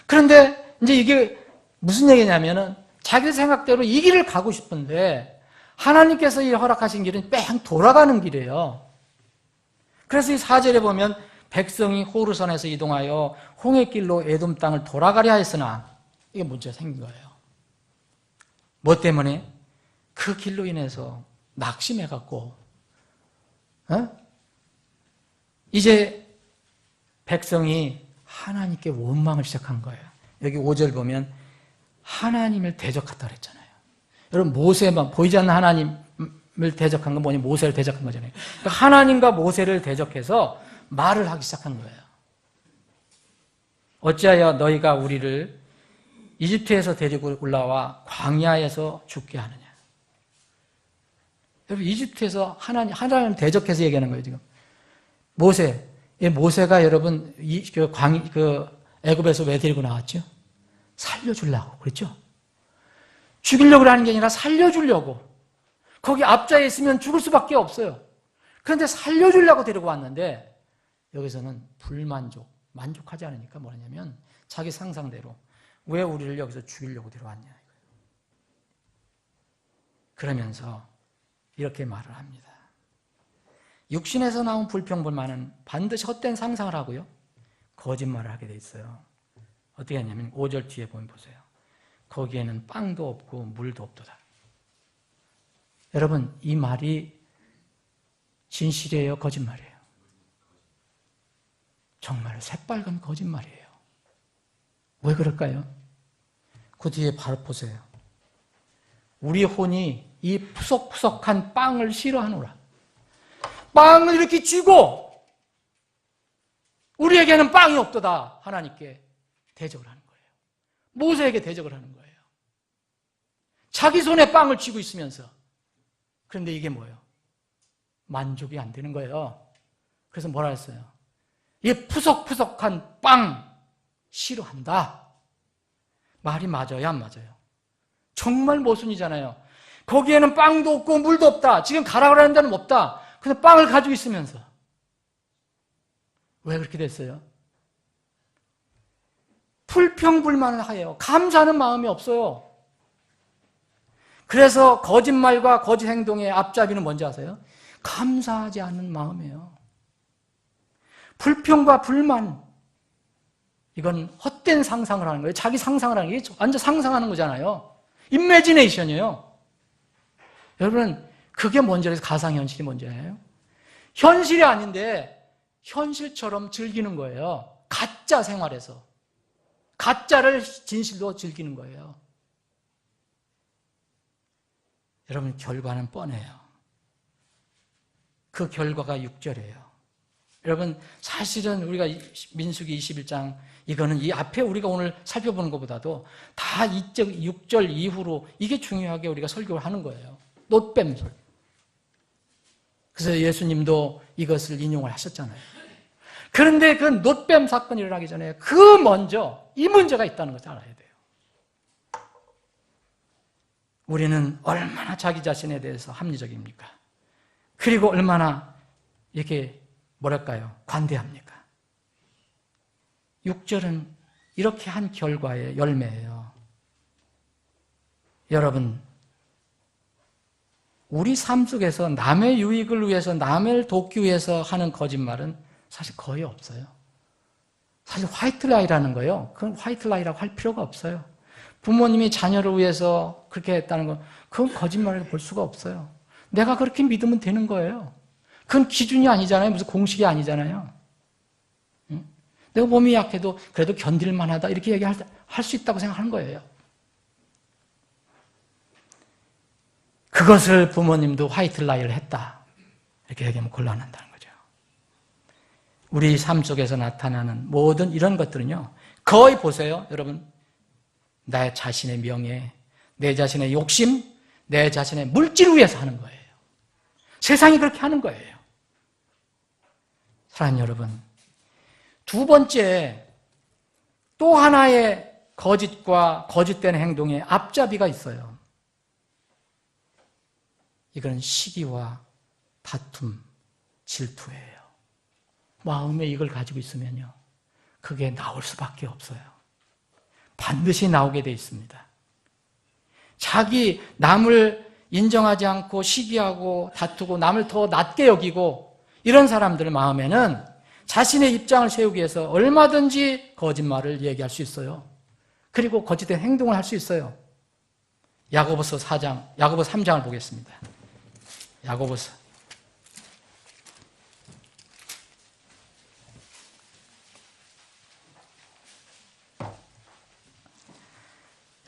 그런데 이제 이게 무슨 얘기냐면은 자기 생각대로 이 길을 가고 싶은데 하나님께서 이 허락하신 길은 뺑 돌아가는 길이에요. 그래서 이 4절에 보면 백성이 호르선에서 이동하여 홍해길로 에돔 땅을 돌아가려 했으나, 이게 문제가 생긴 거예요. 뭐 때문에? 그 길로 인해서 낙심해갖고 이제 백성이 하나님께 원망을 시작한 거예요. 여기 5절 보면 하나님을 대적했다 그랬잖아요. 여러분, 모세만 보이지 않는 하나님을 대적한 건 뭐냐? 모세를 대적한 거잖아요. 그러니까 하나님과 모세를 대적해서 말을 하기 시작한 거예요. 어찌하여 너희가 우리를 이집트에서 데리고 올라와 광야에서 죽게 하느냐? 여러분, 이집트에서 하나님 대적해서 얘기하는 거예요, 지금. 모세가 여러분, 애굽에서 왜 데리고 나왔죠? 살려주려고, 그렇죠? 죽이려고 하는 게 아니라 살려주려고. 거기 앞자에 있으면 죽을 수밖에 없어요. 그런데 살려주려고 데리고 왔는데, 여기서는 만족하지 않으니까 뭐냐면, 자기 상상대로 왜 우리를 여기서 죽이려고 데려왔냐, 이거예요. 그러면서 이렇게 말을 합니다. 육신에서 나온 불평불만은 반드시 헛된 상상을 하고요, 거짓말을 하게 돼 있어요. 어떻게 하냐면 5절 뒤에 보면 보세요. 거기에는 빵도 없고 물도 없도다. 여러분, 이 말이 진실이에요, 거짓말이에요? 정말 새빨간 거짓말이에요. 왜 그럴까요? 그 뒤에 바로 보세요. 우리 혼이 이 푸석푸석한 빵을 싫어하노라. 빵을 이렇게 쥐고 우리에게는 빵이 없도다. 하나님께 대적을 하는 거예요. 모세에게 대적을 하는 거예요. 자기 손에 빵을 쥐고 있으면서. 그런데 이게 뭐예요? 만족이 안 되는 거예요. 그래서 뭐라 했어요? 이 푸석푸석한 빵 싫어한다. 말이 맞아요, 안 맞아요? 정말 모순이잖아요. 거기에는 빵도 없고 물도 없다. 지금 가라고 하는 데는 없다. 근데 빵을 가지고 있으면서. 왜 그렇게 됐어요? 불평불만을 하여요. 감사하는 마음이 없어요. 그래서 거짓말과 거짓 행동의 앞잡이는 뭔지 아세요? 감사하지 않는 마음이에요. 불평과 불만, 이건 헛된 상상을 하는 거예요. 자기 상상을 하는 게 완전 상상하는 거잖아요. 이미지네이션이에요. 여러분, 그게 뭔지 알아요? 가상현실이 뭔지 알아요? 현실이 아닌데 현실처럼 즐기는 거예요. 가짜 생활에서. 가짜를 진실로 즐기는 거예요. 여러분, 결과는 뻔해요. 그 결과가 6절이에요. 여러분, 사실은 우리가 민수기 21장, 이거는 이 앞에 우리가 오늘 살펴보는 것보다도 다 6절 이후로 이게 중요하게 우리가 설교를 하는 거예요. 놋뱀설. 그래서 예수님도 이것을 인용을 하셨잖아요. 그런데 그 놋뱀 사건이 일어나기 전에 그 먼저 이 문제가 있다는 것을 알아야 돼요. 우리는 얼마나 자기 자신에 대해서 합리적입니까? 그리고 얼마나 이렇게 뭐랄까요? 관대합니까? 6절은 이렇게 한 결과의 열매예요. 여러분, 우리 삶 속에서 남의 유익을 위해서, 남을 돕기 위해서 하는 거짓말은 사실 거의 없어요. 사실 화이트 라이라는 거요. 그건 화이트 라이라고 할 필요가 없어요. 부모님이 자녀를 위해서 그렇게 했다는 건 그건 거짓말을 볼 수가 없어요. 내가 그렇게 믿으면 되는 거예요. 그건 기준이 아니잖아요. 무슨 공식이 아니잖아요. 응? 내가 몸이 약해도 그래도 견딜만 하다 이렇게 얘기할 수 있다고 생각하는 거예요. 그것을 부모님도 화이트 라이를 했다 이렇게 얘기하면 곤란한다는 거죠. 우리 삶 속에서 나타나는 모든 이런 것들은요, 거의 보세요, 여러분. 내 자신의 명예, 내 자신의 욕심, 내 자신의 물질을 위해서 하는 거예요. 세상이 그렇게 하는 거예요. 사랑하는 여러분, 두 번째, 또 하나의 거짓과 거짓된 행동의 앞잡이가 있어요. 이건 시기와 다툼, 질투예요. 마음에 이걸 가지고 있으면요, 그게 나올 수밖에 없어요. 반드시 나오게 돼 있습니다. 자기 남을 인정하지 않고 시기하고 다투고 남을 더 낮게 여기고 이런 사람들 마음에는 자신의 입장을 세우기 위해서 얼마든지 거짓말을 얘기할 수 있어요. 그리고 거짓된 행동을 할 수 있어요. 야고보서 3장을 보겠습니다. 야고보서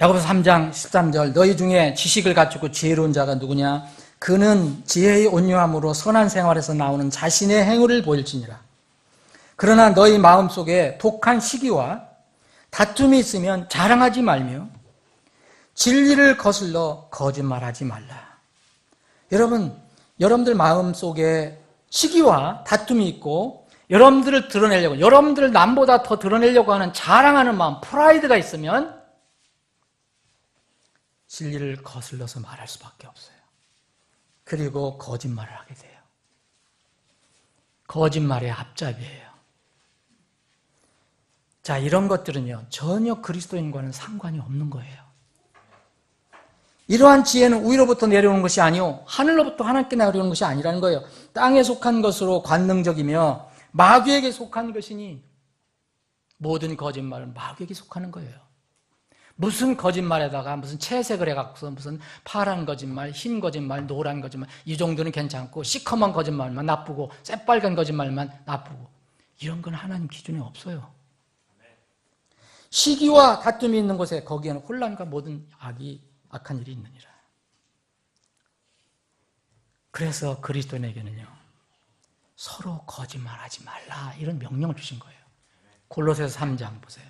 3장 13절, 너희 중에 지식을 갖추고 지혜로운 자가 누구냐? 그는 지혜의 온유함으로 선한 생활에서 나오는 자신의 행위를 보일지니라. 그러나 너희 마음속에 독한 시기와 다툼이 있으면 자랑하지 말며 진리를 거슬러 거짓말하지 말라. 여러분들 마음속에 시기와 다툼이 있고 여러분들을 드러내려고, 여러분들을 남보다 더 드러내려고 하는 자랑하는 마음, 프라이드가 있으면 진리를 거슬러서 말할 수밖에 없어요. 그리고 거짓말을 하게 돼요. 거짓말의 앞잡이에요. 자, 이런 것들은요, 전혀 그리스도인과는 상관이 없는 거예요. 이러한 지혜는 위로부터 내려오는 것이 아니요 하늘로부터 하나님께 내려오는 것이 아니라는 거예요. 땅에 속한 것으로 관능적이며 마귀에게 속한 것이니 모든 거짓말은 마귀에게 속하는 거예요. 무슨 거짓말에다가 무슨 채색을 해갖고서 무슨 파란 거짓말, 흰 거짓말, 노란 거짓말 이 정도는 괜찮고 시커먼 거짓말만 나쁘고 새빨간 거짓말만 나쁘고 이런 건 하나님 기준에 없어요. 시기와 다툼이 있는 곳에 거기에는 혼란과 모든 악한 일이 있느니라. 그래서 그리스도인에게는요, 서로 거짓말하지 말라 이런 명령을 주신 거예요. 골로새서 3장 보세요.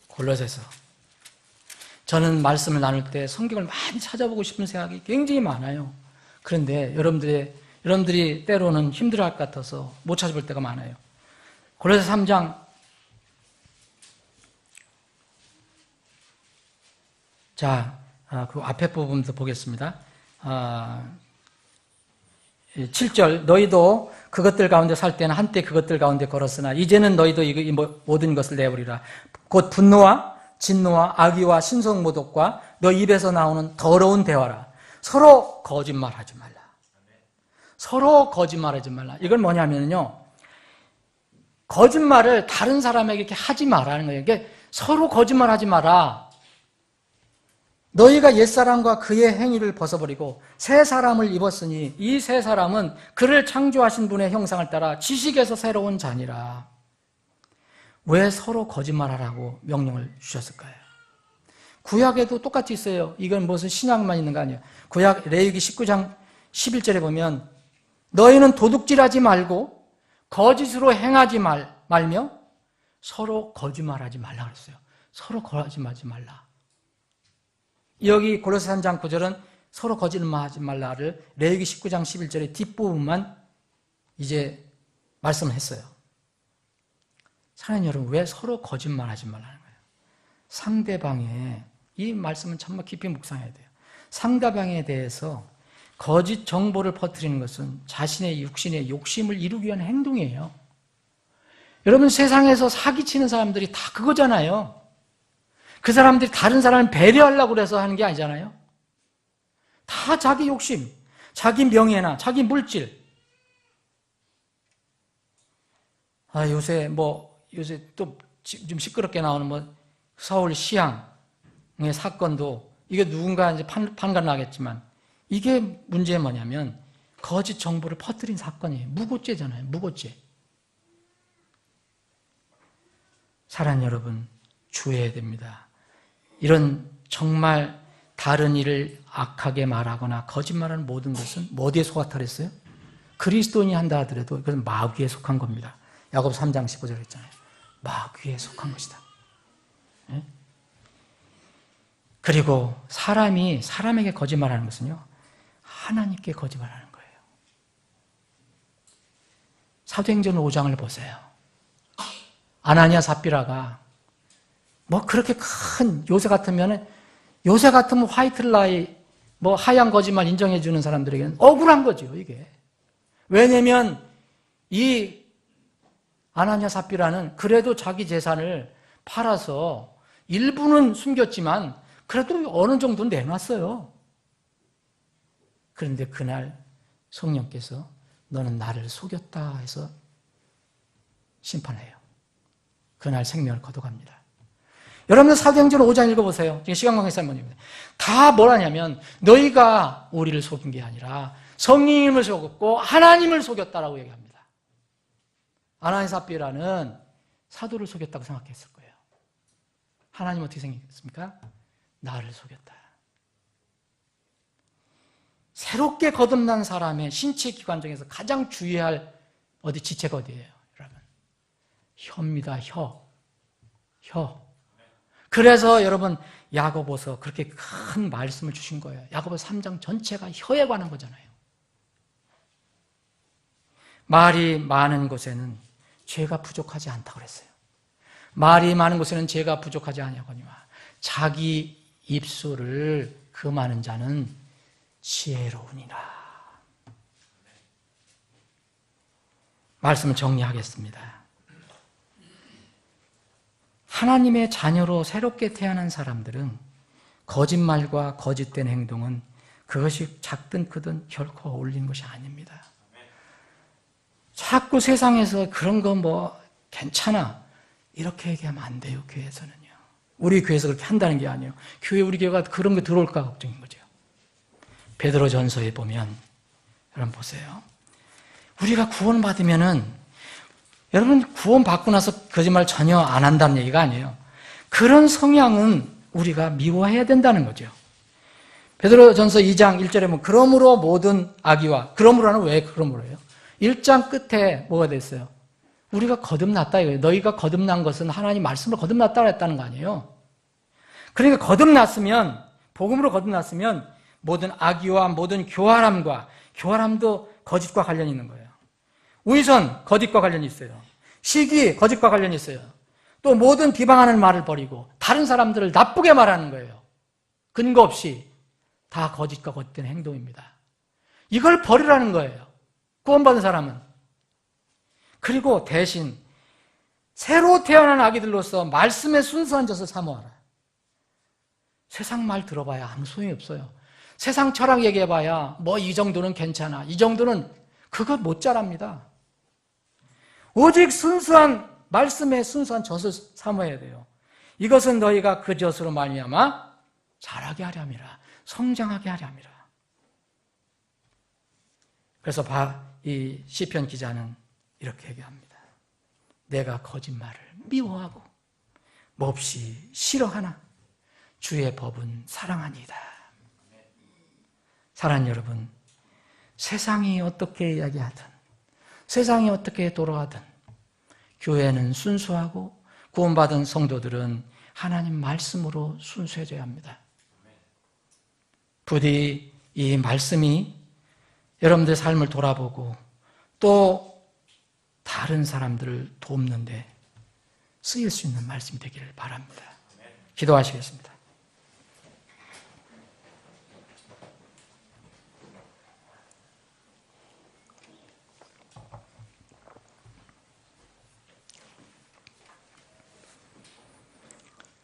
골로새서. 저는 말씀을 나눌 때 성경을 많이 찾아보고 싶은 생각이 굉장히 많아요. 그런데 여러분들이 때로는 힘들어할 것 같아서 못 찾아볼 때가 많아요. 골로새서 3장 그 앞에 부분부터 보겠습니다. 7절, 너희도 그것들 가운데 살 때는 한때 그것들 가운데 걸었으나 이제는 너희도 이 모든 것을 내버리라. 곧 분노와 진노와 악의와 신성모독과 너 입에서 나오는 더러운 대화라. 서로 거짓말하지 말라. 서로 거짓말하지 말라. 이건 뭐냐면요, 거짓말을 다른 사람에게 이렇게 하지 말라는 거예요. 이게 서로 거짓말하지 마라. 너희가 옛사람과 그의 행위를 벗어버리고 새 사람을 입었으니 이 새 사람은 그를 창조하신 분의 형상을 따라 지식에서 새로운 자니라. 왜 서로 거짓말하라고 명령을 주셨을까요? 구약에도 똑같이 있어요. 이건 무슨 신약만 있는 거 아니에요. 구약 레위기 19장 11절에 보면 너희는 도둑질하지 말고 거짓으로 행하지 말며 서로 거짓말하지 말라 그랬어요. 서로 거짓말하지 말라. 여기 골로새 3장 9절은 서로 거짓말하지 말라를 레위기 19장 11절의 뒷부분만 이제 말씀을 했어요. 사랑하는 여러분, 왜 서로 거짓말하지 말라는 거예요? 상대방의, 이 말씀은 정말 깊이 묵상해야 돼요. 상대방에 대해서 거짓 정보를 퍼뜨리는 것은 자신의 육신의 욕심을 이루기 위한 행동이에요. 여러분, 세상에서 사기치는 사람들이 다 그거잖아요. 그 사람들이 다른 사람을 배려하려고 그래서 하는 게 아니잖아요. 다 자기 욕심, 자기 명예나 자기 물질. 요새 또 좀 시끄럽게 나오는 서울 시향의 사건도 이게 누군가 이제 판단 나겠지만 이게 문제는 뭐냐면 거짓 정보를 퍼뜨린 사건이에요. 무고죄잖아요. 무고죄. 사랑하는 여러분, 주의해야 됩니다. 이런 정말 다른 일을 악하게 말하거나 거짓말하는 모든 것은 어디에 속았다 그랬어요? 그리스도인이 한다 하더라도 그것은 마귀에 속한 겁니다. 야고보 3장 15절 했잖아요. 마귀에 속한 것이다. 네? 그리고 사람이 사람에게 거짓말하는 것은요, 하나님께 거짓말하는 거예요. 사도행전 5장을 보세요. 아나니아 삽비라가 그렇게 큰 요새 같으면 화이트 라이 하얀 거짓말 인정해 주는 사람들에게는 억울한 거죠, 이게. 왜냐면 이 아나니아 삽비라는 그래도 자기 재산을 팔아서 일부는 숨겼지만 그래도 어느 정도는 내놨어요. 그런데 그날 성령께서 너는 나를 속였다 해서 심판해요. 그날 생명을 거둬갑니다. 여러분들 사도행전 5장 읽어보세요. 지금 시간 관계상 뭐냐면 다 뭐라냐면 너희가 우리를 속인 게 아니라 성령님을 속였고 하나님을 속였다라고 얘기합니다. 아나니아 삽비라는 사도를 속였다고 생각했을 거예요. 하나님 어떻게 생각했습니까? 나를 속였다. 새롭게 거듭난 사람의 신체 기관 중에서 가장 주의할 지체가 어디예요, 여러분? 혀입니다. 혀. 그래서 여러분 야고보서 그렇게 큰 말씀을 주신 거예요. 야고보서 3장 전체가 혀에 관한 거잖아요. 말이 많은 곳에는 죄가 부족하지 않다고 그랬어요. 말이 많은 곳에는 죄가 부족하지 아니하거니와 자기 입술을 금하는 자는 지혜로우니라. 말씀을 정리하겠습니다. 하나님의 자녀로 새롭게 태어난 사람들은 거짓말과 거짓된 행동은 그것이 작든 크든 결코 어울리는 것이 아닙니다. 자꾸 세상에서 그런 거 괜찮아 이렇게 얘기하면 안 돼요. 교회에서는요. 우리 교회에서 그렇게 한다는 게 아니에요. 우리 교회가 그런 게 들어올까 걱정인 거죠. 베드로전서에 보면 여러분 보세요. 우리가 구원받으면은 여러분 구원받고 나서 거짓말 전혀 안 한다는 얘기가 아니에요. 그런 성향은 우리가 미워해야 된다는 거죠. 베드로전서 2장 1절에 보면 그러므로 모든 악의와 그러므로는 왜 그러므로예요? 1장 끝에 뭐가 됐어요? 우리가 거듭났다 이거예요. 너희가 거듭난 것은 하나님 말씀으로 거듭났다고 했다는 거 아니에요. 그러니까 거듭났으면 복음으로 거듭났으면 모든 악의와 모든 교활함도 거짓과 관련이 있는 거예요. 우의선 거짓과 관련이 있어요. 시기 거짓과 관련이 있어요. 또 모든 비방하는 말을 버리고 다른 사람들을 나쁘게 말하는 거예요. 근거 없이 다 거짓과 거짓된 행동입니다. 이걸 버리라는 거예요. 구원받은 사람은. 그리고 대신 새로 태어난 아기들로서 말씀의 순수한 젖을 사모하라. 세상 말 들어봐야 아무 소용이 없어요. 세상 철학 얘기해봐야 이 정도는 괜찮아. 이 정도는 그거 못 자랍니다. 오직 순수한 말씀의 순수한 젖을 사모해야 돼요. 이것은 너희가 그 젖으로 말미암아 자라게 하려 함이라. 성장하게 하려 함이라. 그래서 이 시편 기자는 이렇게 얘기합니다. 내가 거짓말을 미워하고 몹시 싫어하나 주의 법은 사랑하니이다. 사랑하는 여러분, 세상이 어떻게 이야기하든 세상이 어떻게 돌아가든 교회는 순수하고 구원받은 성도들은 하나님 말씀으로 순수해져야 합니다. 부디 이 말씀이 여러분들의 삶을 돌아보고 또 다른 사람들을 돕는 데 쓰일 수 있는 말씀이 되기를 바랍니다. 기도하시겠습니다.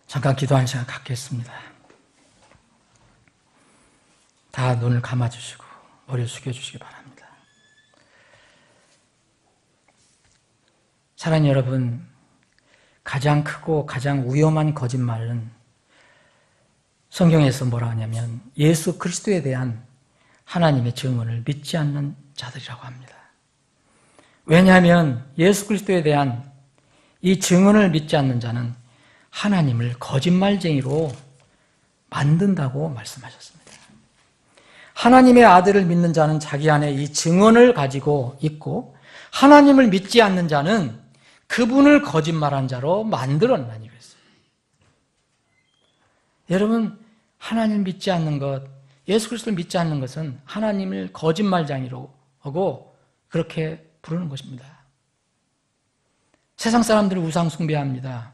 잠깐 기도하는 시간 갖겠습니다. 다 눈을 감아주시고 머리를 숙여주시기 바랍니다. 사랑하는 여러분, 가장 크고 가장 위험한 거짓말은 성경에서 뭐라 하냐면 예수 그리스도에 대한 하나님의 증언을 믿지 않는 자들이라고 합니다. 왜냐하면 예수 그리스도에 대한 이 증언을 믿지 않는 자는 하나님을 거짓말쟁이로 만든다고 말씀하셨습니다. 하나님의 아들을 믿는 자는 자기 안에 이 증언을 가지고 있고 하나님을 믿지 않는 자는 그분을 거짓말한 자로 만들어내니 그랬어요. 여러분, 하나님을 믿지 않는 것, 예수 그리스도를 믿지 않는 것은 하나님을 거짓말쟁이로 하고 그렇게 부르는 것입니다. 세상 사람들이 우상 숭배합니다.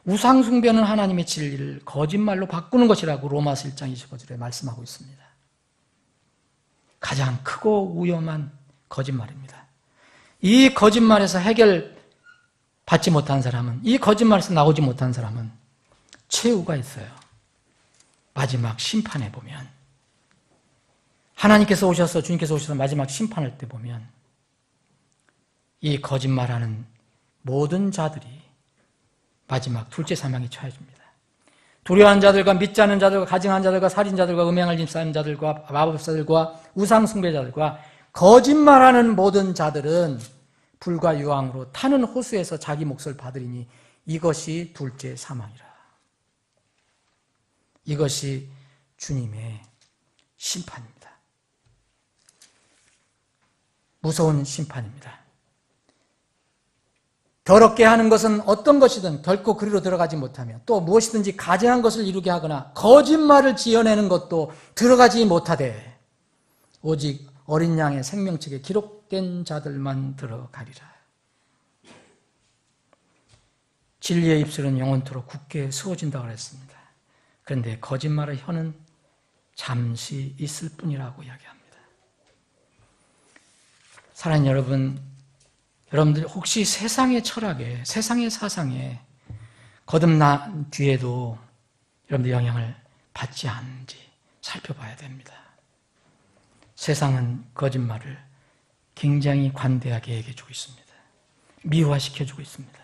우상 숭배는 하나님의 진리를 거짓말로 바꾸는 것이라고 로마서 1장 25절에 말씀하고 있습니다. 가장 크고 위험한 거짓말입니다. 이 거짓말에서 해결받지 못한 사람은, 이 거짓말에서 나오지 못한 사람은 최후가 있어요. 마지막 심판에 보면 하나님께서 오셔서, 주님께서 오셔서 마지막 심판할 때 보면 이 거짓말하는 모든 자들이 마지막 둘째 사망에 처해집니다. 두려워하는 자들과 믿지 않는 자들과 가증한 자들과 살인자들과 음행을 입사하는 자들과 마법사들과 우상 숭배자들과 거짓말하는 모든 자들은 불과 유황으로 타는 호수에서 자기 몫을 받으리니 이것이 둘째 사망이라. 이것이 주님의 심판입니다. 무서운 심판입니다. 더럽게 하는 것은 어떤 것이든 결코 그리로 들어가지 못하며 또 무엇이든지 가증한 것을 이루게 하거나 거짓말을 지어내는 것도 들어가지 못하되 오직 어린 양의 생명책에 기록된 자들만 들어가리라. 진리의 입술은 영원토록 굳게 세워진다고 했습니다. 그런데 거짓말의 혀는 잠시 있을 뿐이라고 이야기합니다. 사랑하는 여러분들 혹시 세상의 철학에, 세상의 사상에 거듭난 뒤에도 여러분들 영향을 받지 않는지 살펴봐야 됩니다. 세상은 거짓말을 굉장히 관대하게 얘기해주고 있습니다. 미화시켜주고 있습니다.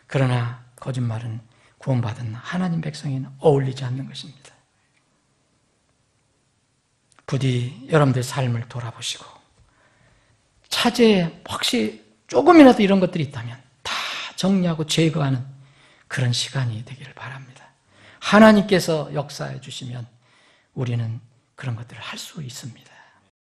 그러나 거짓말은 구원받은 하나님 백성에는 어울리지 않는 것입니다. 부디 여러분들의 삶을 돌아보시고 차제에 혹시 조금이라도 이런 것들이 있다면 다 정리하고 제거하는 그런 시간이 되기를 바랍니다. 하나님께서 역사해 주시면 우리는 그런 것들을 할 수 있습니다.